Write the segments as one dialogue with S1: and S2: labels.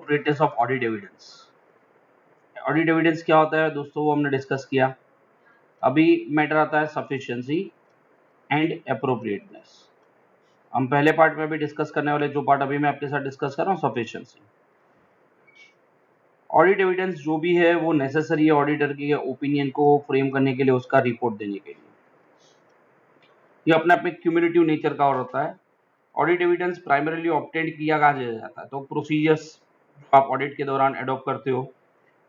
S1: Appropriateness of audit evidence. Audit evidence क्या होता है दोस्तों, वो हमने डिस्कस किया। अभी मैटर आता है सफिशिएंसी एंड एप्रोप्रिएटनेस। हम पहले पार्ट में भी डिस्कस करने वाले, जो पार्ट अभी मैं आपके साथ डिस्कस कर रहा हूँ, सफिशिएंसी। ऑडिट एविडेंस जो भी है वो नेसेसरी है ऑडिटर के ओपिनियन को फ्रेम करने के लिए, उसका रिपोर्ट देने के लिए। ये अपने आप में क्यूमुलेटिव नेचर का होता है। ऑडिट एविडेंस प्राइमरीली ऑब्टेंड किया कहाँ जाता है, तो प्रोसीजर्स आप ऑडिट के दौरान एडॉप्ट करते हो।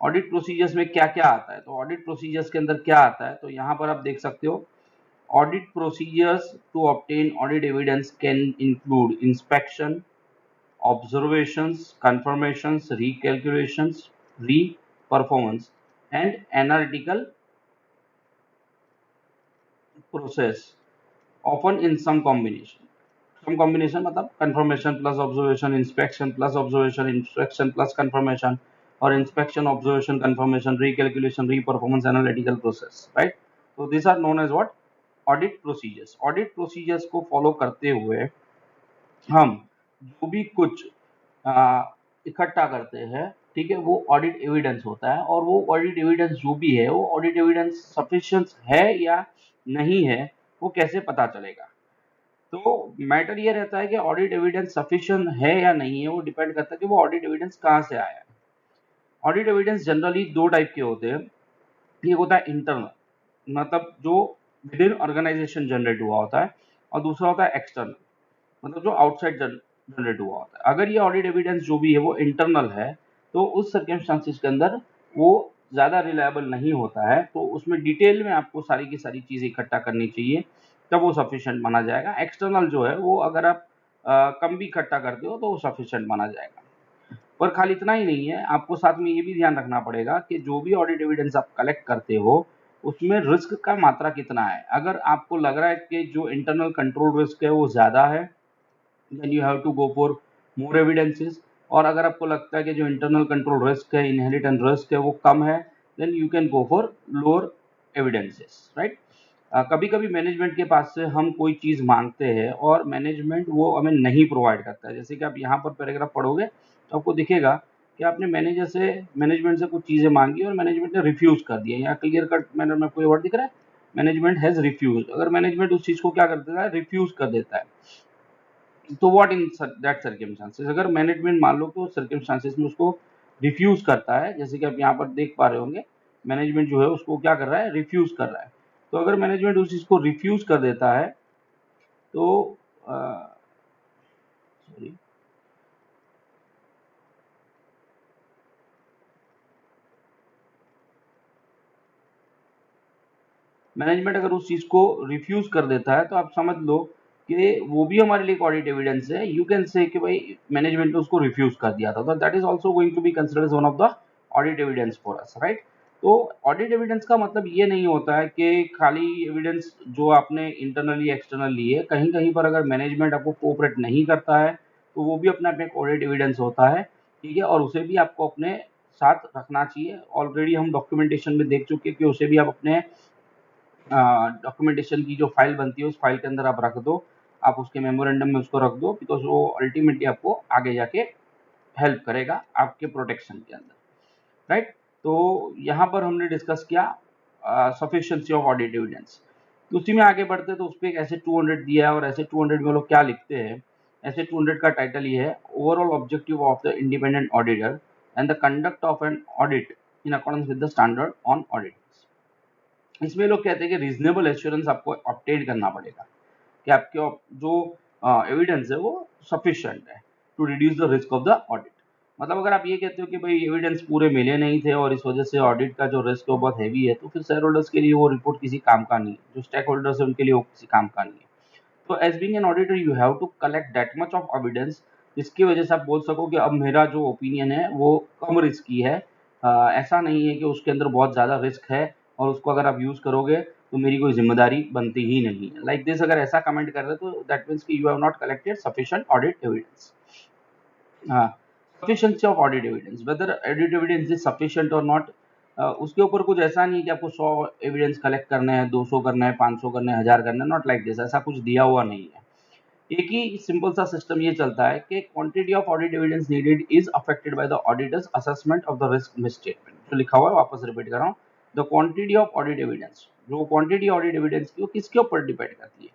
S1: ऑडिट प्रोसीजर्स में क्या क्या आता है, तो ऑडिट प्रोसीजर्स के अंदर क्या आता है, तो यहाँ पर आप देख सकते हो audit procedures to obtain audit evidence can include inspection, observations, confirmations, recalculations, re-performance and analytical process, often in some combination. Some combination मतलब confirmation plus observation, inspection plus observation, inspection plus confirmation, or inspection, observation, confirmation, recalculation, re-performance, analytical process, right? So these are known as what? Audit procedures. Audit procedures को follow करते हुए हम जो भी कुछ इकट्ठा करते हैं, ठीक है, वो ऑडिट एविडेंस होता है। और वो ऑडिट एविडेंस जो भी है, वो ऑडिट एविडेंस सफिशिएंट है या नहीं है, वो कैसे पता चलेगा। तो मैटर ये रहता है कि ऑडिट एविडेंस सफिशिएंट है या नहीं है, वो डिपेंड करता है कि वो ऑडिट एविडेंस कहाँ से आया है। ऑडिट एविडेंस जनरली दो टाइप के होते हैं। एक होता है इंटरनल, मतलब जो विद इन ऑर्गेनाइजेशन जनरेट हुआ होता है, और दूसरा होता है एक्सटर्नल, मतलब जो आउटसाइड जनरेट हुआ होता है। अगर ये ऑडिट एविडेंस जो भी है वो इंटरनल है, तो उस सर्कमस्टांसेस के अंदर वो ज़्यादा रिलायबल नहीं होता है, तो उसमें डिटेल में आपको सारी की सारी चीज़ें इकट्ठा करनी चाहिए, तब वो सफिशिएंट माना जाएगा। एक्सटर्नल जो है वो अगर आप कम भी इकट्ठा करते हो तो वो सफिशिएंट माना जाएगा। और खाली इतना ही नहीं है, आपको साथ में ये भी ध्यान रखना पड़ेगा कि जो भी ऑडिट एविडेंस आप कलेक्ट करते हो उसमें रिस्क का मात्रा कितना है। अगर आपको लग रहा है कि जो इंटरनल कंट्रोल रिस्क है वो ज़्यादा है, then you have to go for more evidences। और अगर आपको लगता है कि जो इंटरनल कंट्रोल रिस्क है, इनहेरिटेंस रिस्क है, वो कम है, then you can go for lower evidences, right? कभी कभी मैनेजमेंट के पास से हम कोई चीज़ मांगते हैं और मैनेजमेंट वो हमें नहीं प्रोवाइड करता है। जैसे कि आप यहाँ पर पैराग्राफ पढ़ोगे तो आपको दिखेगा कि आपने मैनेजमेंट से कुछ चीज़ें मांगी और मैनेजमेंट ने रिफ्यूज़ कर दिया। यहाँ क्लियर कट मैनर में कोई वर्ड दिख रहा है, मैनेजमेंट हैज़ रिफ्यूज। अगर मैनेजमेंट उस चीज़ को क्या कर देता है, रिफ्यूज़ कर देता है, तो व्हाट इन दैट सर्कमस्टांसेस, अगर मैनेजमेंट मान लो कि उस सर्कमस्टांसेस में उसको रिफ्यूज करता है, जैसे कि आप यहाँ पर देख पा रहे होंगे, मैनेजमेंट जो है उसको क्या कर रहा है, रिफ्यूज कर रहा है। तो अगर मैनेजमेंट उस चीज को रिफ्यूज कर देता है तो सॉरी मैनेजमेंट अगर उस चीज को रिफ्यूज कर देता है तो आप समझ लो कि वो भी हमारे लिए ऑडिट एविडेंस है। यू कैन से कि भाई मैनेजमेंट ने उसको रिफ्यूज कर दिया था, तो that is also going to be considered as one of the audit evidence for us, right. तो ऑडिट एविडेंस का मतलब ये नहीं होता है कि खाली एविडेंस जो आपने इंटरनली एक्सटर्नल ली है, कहीं कहीं पर अगर मैनेजमेंट आपको कोऑपरेट नहीं करता है तो वो भी अपने आप में एक ऑडिट एविडेंस होता है, ठीक है, और उसे भी आपको अपने साथ रखना चाहिए। ऑलरेडी हम डॉक्यूमेंटेशन में देख चुके कि उसे भी आप अपने डॉक्यूमेंटेशन की जो फाइल बनती है उस फाइल के अंदर आप रख दो, आप उसके मेमोरेंडम में उसको रख दो, बिकॉज वो अल्टीमेटली आपको आगे जाके हेल्प करेगा आपके प्रोटेक्शन के अंदर, राइट। तो यहाँ पर हमने डिस्कस किया सफिशिएंसी ऑफ ऑडिट एविडेंस। तो उसी में आगे बढ़ते तो उस पर एक ऐसे 200 दिया है, और ऐसे 200 में लोग क्या लिखते हैं, ऐसे 200 का टाइटल ये है, overall objective of the independent auditor and the conduct of an audit in accordance with the standard on audit. इसमें लोग कहते हैं कि रीजनेबल एश्योरेंस आपको ऑब्टेन करना पड़ेगा कि आपके जो एविडेंस है वो सफिशिएंट है to reduce the risk of the audit. मतलब अगर आप ये कहते हो कि भाई एविडेंस पूरे मिले नहीं थे और इस वजह से ऑडिट का जो रिस्क है वो बहुत हैवी है, तो फिर शेयर होल्डर्स के लिए वो रिपोर्ट किसी काम का नहीं है, जो स्टेक होल्डर्स है उनके लिए वो किसी काम का नहीं है। तो as being an auditor you have to collect that much of evidence, जिसकी वजह से आप बोल सको कि अब मेरा जो ओपिनियन है वो कम रिस्की है। ऐसा नहीं है कि उसके अंदर बहुत ज़्यादा रिस्क है और उसको अगर आप यूज़ करोगे तो मेरी कोई जिम्मेदारी बनती ही नहीं है। लाइक दिस अगर ऐसा कमेंट कर रहे तो दैट मीन्स कि you have not collected sufficient audit evidence. हाँ, sufficiency of audit evidence, whether audit evidence is sufficient or not, उसके ऊपर कुछ ऐसा नहीं है कि आपको 100 एविडेंस कलेक्ट करने हैं, 200 करना है, 500 करने हैं, 1000 करना है, नॉट लाइक दिस, ऐसा कुछ दिया हुआ नहीं है। एक ही सिंपल सा सिस्टम ये चलता है कि quantity of audit evidence needed is affected by the auditors assessment of the risk misstatement. जो लिखा हुआ है वापस रिपीट कर रहा हूँ, the quantity of audit evidence, जो क्वांटिटी ऑडिट एविडेंस की वो किसके ऊपर डिपेंड करती है,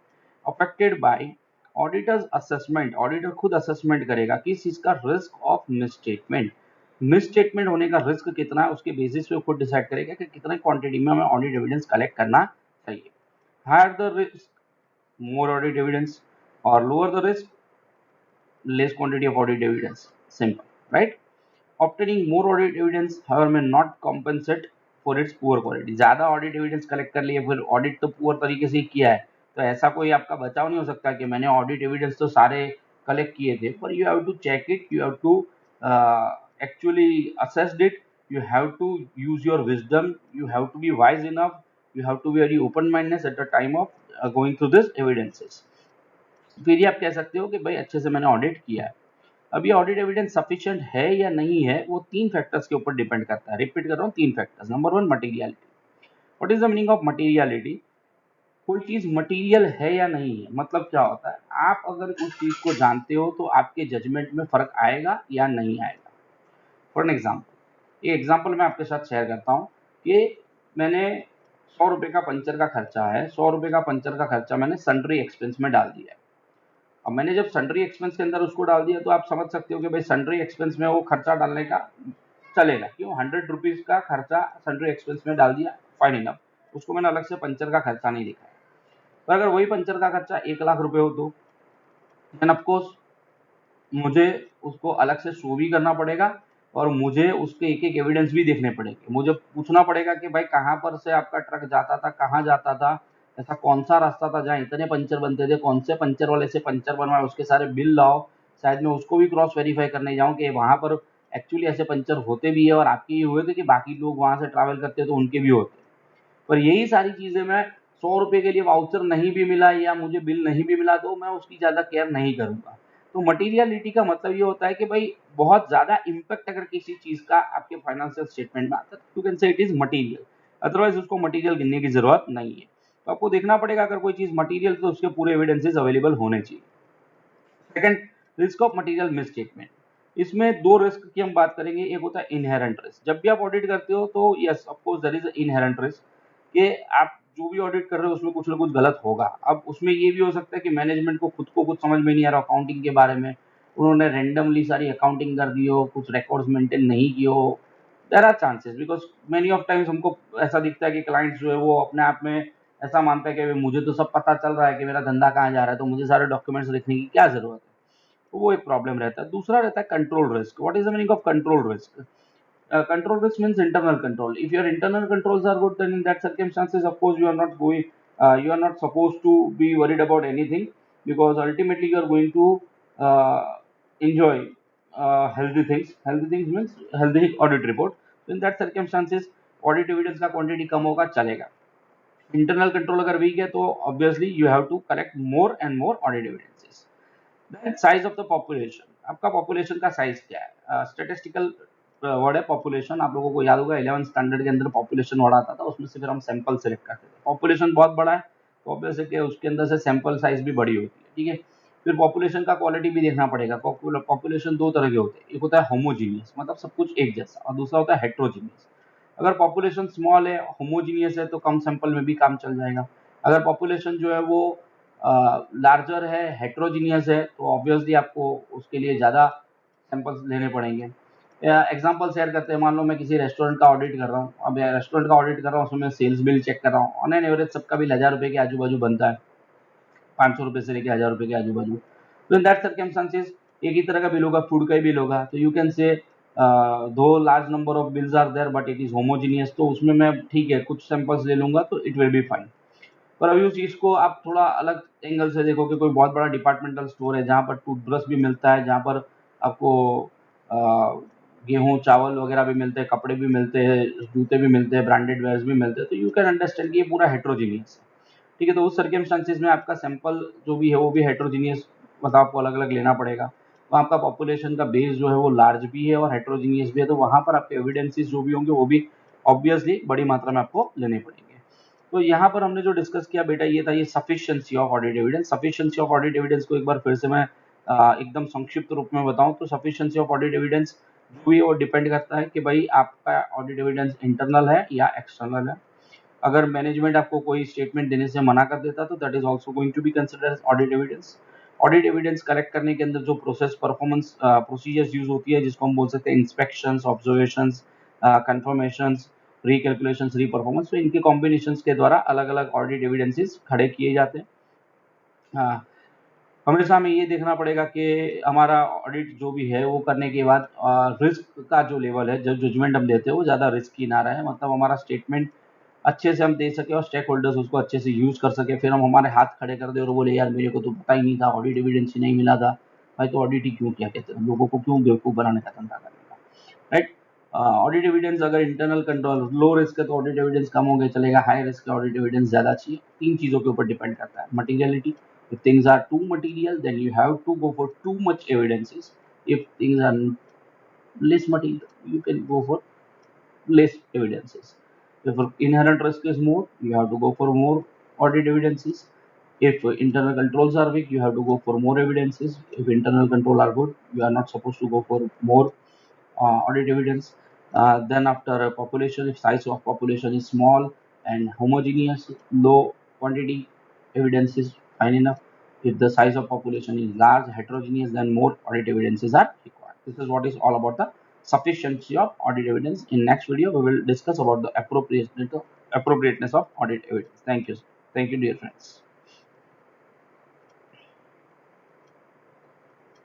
S1: affected by auditors assessment. Auditor खुद असेसमेंट करेगा किस चीज का, रिस्क ऑफ मिसस्टेटमेंट। मिसस्टेटमेंट होने का रिस्क कितना है उसके बेसिस पे खुद डिसाइड करेगा कि कितने क्वांटिटी में हमें ऑडिट एविडेंस कलेक्ट करना चाहिए। Higher the risk, more audit evidence, or lower the risk, less quantity of audit evidence. Simple, right? Obtaining more audit evidence, however, may not compensate for its poor quality. ज्यादा audit evidence collect कर लिए, फिर audit तो poor तरीके से किया है, तो ऐसा कोई आपका बचाव नहीं हो सकता कि मैंने audit evidence तो सारे collect किए थे, पर you have to check it, you have to actually assess it, you have to use your wisdom, you have to be wise enough, you have to be very open-minded at the time of going through this evidences. फिर ये आप कह सकते हो कि भाई अच्छे से मैंने ऑडिट किया है। अब ये ऑडिट एविडेंस सफिशिएंट है या नहीं है, वो 3 फैक्टर्स के ऊपर डिपेंड करता है। रिपीट कर रहा हूँ, 3 factors. Number 1, materiality. What is the meaning of materiality? कोई चीज मटेरियल है या नहीं है, मतलब क्या होता है, आप अगर उस चीज को जानते हो तो आपके जजमेंट में फर्क आएगा या नहीं आएगा। फॉर एन एग्जाम्पल, ये एग्जाम्पल मैं आपके साथ शेयर करता हूँ कि मैंने 100 रुपये का पंचर का खर्चा है, 100 रुपये का पंचर का खर्चा मैंने सन्ड्री एक्सपेंस में डाल दिया है। अब मैंने जब सन्ड्री एक्सपेंस के अंदर उसको डाल दिया तो आप समझ सकते हो कि भाई सन्ड्री एक्सपेंस में वो खर्चा डालने का चलेगा, क्यों, 100 रुपीज का खर्चा सन्ड्री एक्सपेंस में डाल दिया, फाइन इनफ, उसको मैंने अलग से पंचर का खर्चा नहीं दिखाया। पर अगर वही पंचर का खर्चा 1 लाख रुपए हो तो देन ऑफकोर्स मुझे उसको अलग से शो भी करना पड़ेगा और मुझे उसके एक एक एविडेंस भी देखने पड़ेंगे। मुझे पूछना पड़ेगा कि भाई कहाँ पर से आपका ट्रक जाता था, कहाँ जाता था, ऐसा कौन सा रास्ता था जहाँ इतने पंचर बनते थे, कौन से पंचर वाले से पंचर बनवाए, उसके सारे बिल लाओ, शायद मैं उसको भी क्रॉस वेरीफाई करने जाऊँ कि वहाँ पर एक्चुअली ऐसे पंचर होते भी है और आपके ही हुए थे कि बाकी लोग वहाँ से ट्रैवल करते तो उनके भी होते। पर यही सारी चीजें मैं 100 रुपए के लिए वाउचर नहीं भी मिला या मुझे बिल नहीं भी मिला तो मैं उसकी ज्यादा केयर नहीं करूंगा। तो मटीरियलिटी का मतलब ये होता है कि भाई बहुत ज्यादा इम्पैक्ट अगर किसी चीज का आपके फाइनेंशियल स्टेटमेंट में आता है तो यू कैन से इट इज मटीरियल, अदरवाइज उसको मटीरियल गिनने की जरूरत नहीं है। तो आपको देखना पड़ेगा अगर कोई चीज मटीरियल तो उसके पूरे एविडेंसेस अवेलेबल होने चाहिए। Second, risk of material misstatement. इसमें 2 रिस्क की हम बात करेंगे। एक होता है इनहेरेंट रिस्क। जब भी आप ऑडिट करते हो तो yes of course there is inherent risk कि आप जो भी ऑडिट कर रहे हो उसमें कुछ ना कुछ गलत होगा। अब उसमें ये भी हो सकता है कि मैनेजमेंट को खुद को कुछ समझ में नहीं आ रहा अकाउंटिंग के बारे में, उन्होंने रैंडमली सारी अकाउंटिंग कर दी हो, कुछ रिकॉर्ड्स मेंटेन नहीं किए हो। There are chances, because many of times हमको ऐसा दिखता है कि क्लाइंट्स जो है वो अपने आप में ऐसा मानता है कि मुझे तो सब पता चल रहा है कि मेरा धंधा कहाँ जा रहा है, तो मुझे सारे डॉक्यूमेंट्स लिखने की क्या जरूरत है। तो वो एक प्रॉब्लम रहता है। दूसरा रहता है control risk. What is the meaning of control risk? Control risk means internal control. If your internal controls are good, then in that circumstances, of course, you are not supposed to be worried about anything, because ultimately you are going to uh, enjoy healthy things. Healthy things means healthy audit report. So in that circumstances, audit evidence का quantity कम होगा, चलेगा। Internal control अगर weak है तो obviously you have to collect more and more audit evidences. Then size of the population. आपका population का size क्या है? Statistical वर्ड है पॉपुलेशन। आप लोगों को याद होगा 11th स्टैंडर्ड के अंदर पॉपुलेशन वर्ड आता था, उसमें से फिर हम सैंपल सेलेक्ट करते थे। पॉपुलेशन बहुत बड़ा है तो ऑब्वियसली कि उसके अंदर से सैंपल साइज भी बड़ी होती है, ठीक है। फिर पॉपुलेशन का क्वालिटी भी देखना पड़ेगा। पॉपुलेशन 2 तरह के होते हैं, एक होता है होमोजीनियस, मतलब सब कुछ एक जैसा, और दूसरा होता है हेट्रोजीनियस। अगर पॉपुलेशन स्मॉल है, होमोजीनियस है, तो कम सैंपल में भी काम चल जाएगा। अगर पॉपुलेशन जो है वो लार्जर है, हेट्रोजीनियस है, तो ऑब्वियसली आपको उसके लिए ज़्यादा सैंपल्स लेने पड़ेंगे। एग्जाम्पल शेयर करते हैं, मान लो मैं किसी रेस्टोरेंट का ऑडिट कर रहा हूँ। अब रेस्टोरेंट का ऑडिट कर रहा हूँ, उसमें सेल्स बिल चेक कर रहा हूँ। ऑन एन एवरेज सबका बिल 1000 रुपये के आजू बाजू बनता है, 500 रुपये से लेकर 1000 रुपये के आजू बाजू। तो इन दैट सर्कमस्टांसेस एक ही तरह का बिल होगा, फूड का ही बिल होगा। तो यू कैन से दो large number of bills are there but it is homogeneous, तो उसमें मैं ठीक है कुछ सैंपल्स ले लूंगा तो इट विल बी फाइन। पर अभी उस चीज़ को आप थोड़ा अलग एंगल से देखो कि कोई बहुत बड़ा डिपार्टमेंटल स्टोर है जहाँ पर टूथब्रश भी मिलता है, जहाँ पर आपको गेहूँ चावल वगैरह भी मिलते हैं, कपड़े भी मिलते हैं, जूते भी मिलते हैं, ब्रांडेड वेयर्स भी मिलते हैं, तो यू कैन अंडरस्टैंड कि ये पूरा हेट्रोजीनियस है, ठीक है। तो उस सर्कमस्टांसेस में आपका सैंपल जो भी है वो भी हेट्रोजीनियस, मतलब आपको अलग अलग लेना पड़ेगा। तो आपका पॉपुलेशन का बेस जो है वो लार्ज भी है और हेट्रोजीनियस भी है, तो वहाँ पर आपके एविडेंसेस जो भी होंगे वो भी ऑब्वियसली बड़ी मात्रा में आपको लेने पड़ेंगे। तो यहाँ पर हमने जो डिस्कस किया बेटा ये था, ये sufficiency of audit evidence. Sufficiency of audit evidence को एक बार फिर से मैं एकदम संक्षिप्त रूप में बताऊं तो सफिशिएंसी ऑफ ऑडिट एविडेंस जो भी वो डिपेंड करता है कि भाई आपका ऑडिट एविडेंस इंटरनल है या एक्सटर्नल है। अगर मैनेजमेंट आपको कोई स्टेटमेंट देने से मना कर देता तो that is also going to be considered as audit evidence. Audit evidence collect करने के अंदर जो प्रोसेस परफॉर्मेंस प्रोसीजर्स यूज होती है जिसको हम बोल सकते हैं इंस्पेक्शंस, ऑब्जर्वेशंस, कंफर्मेशंस, रिकैलकुलेशंस, रीपरफॉर्मेंस, तो इनके कॉम्बिनेशंस के द्वारा अलग अलग ऑडिट एविडेंसेस खड़े किए जाते हैं। हाँ, हमेशा हमें ये देखना पड़ेगा कि हमारा ऑडिट जो भी है वो करने के बाद रिस्क का जो लेवल है, जो जजमेंट हम देते हैं वो ज़्यादा रिस्की ना रहे, मतलब हमारा स्टेटमेंट अच्छे से हम दे सके और स्टेक होल्डर्स उसको अच्छे से यूज कर सके। फिर हम हमारे हाथ खड़े कर दे और बोले यार मेरे को तो पता ही नहीं था, ऑडिट एविडेंस ही नहीं मिला था। भाई तो ऑडिट ही क्यों किया, कहते हैं लोगों को क्यों बेवकूफ़ बनाने का धंधा करने का, राइट। ऑडिट एविडेंस अगर इंटरनल कंट्रोल लो रिस्क है तो ऑडिट एविडेंस कम हो गया चलेगा, हाई रिस्क है ऑडिट एविडेंस ज़्यादा चाहिए। तीन चीज़ों के ऊपर डिपेंड करता है। Materiality, if things are too material then you have to go for too much evidences. If things are less material you can go for less evidences. If inherent risk is more, you have to go for more audit evidences. If internal controls are weak, you have to go for more evidences. If internal control are good, you are not supposed to go for more audit evidence. Then after a population, if size of population is small and homogeneous, low quantity evidence is fine enough. If the size of population is large, heterogeneous, then more audit evidences are required. This is what is all about the sufficiency of audit evidence. In next video, we will discuss about the appropriateness of audit evidence. Thank you. Thank you, dear friends.